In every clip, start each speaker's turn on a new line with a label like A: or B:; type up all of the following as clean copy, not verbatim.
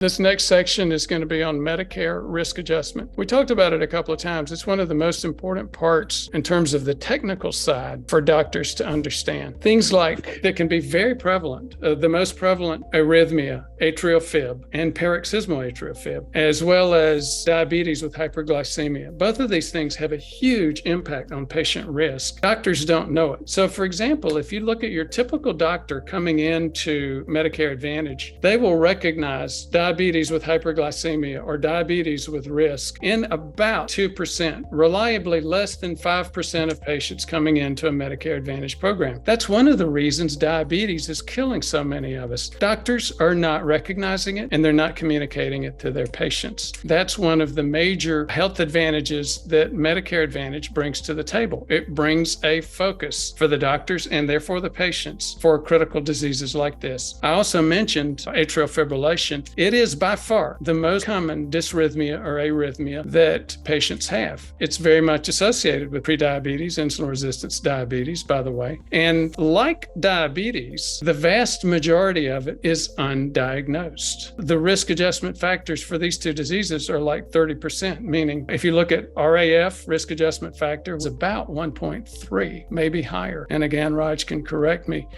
A: This next section is going to be on Medicare risk adjustment. We talked about it a couple of times. It's one of the most important parts in terms of the technical side for doctors to understand. Things like that can be very prevalent. The most prevalent arrhythmia, atrial fib, and paroxysmal atrial fib, as well as diabetes with hyperglycemia. Both of these things have a huge impact on patient risk. Doctors don't know it. So for example, if you look at your typical doctor coming into Medicare Advantage, they will recognize diabetes with hyperglycemia or diabetes with risk in about 2%, reliably less than 5% of patients coming into a Medicare Advantage program. That's one of the reasons diabetes is killing so many of us. Doctors are not recognizing it and they're not communicating it to their patients. That's one of the major health advantages that Medicare Advantage brings to the table. It brings a focus for the doctors and therefore the patients for critical diseases like this. I also mentioned atrial fibrillation. It is by far the most common dysrhythmia or arrhythmia that patients have. It's very much associated with prediabetes, insulin resistance diabetes, by the way. And like diabetes, the vast majority of it is undiagnosed. The risk adjustment factors for these two diseases are like 30%, meaning if you look at RAF, risk adjustment factor, is about 1.3, maybe higher. And again, Raj can correct me.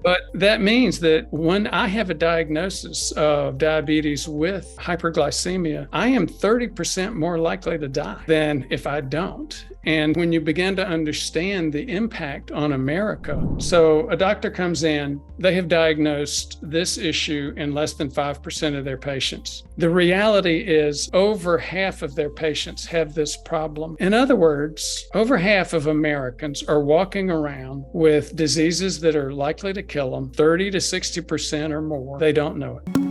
A: But that means that when I have a diagnosis of diabetes with hyperglycemia, I am 30% more likely to die than if I don't. And when you begin to understand the impact on America, so a doctor comes in, they have diagnosed this issue in less than 5% of their patients. The reality is over half of their patients have this problem. In other words, over half of Americans are walking around with diseases that are likely to kill them, 30 to 60% or more. They don't know it.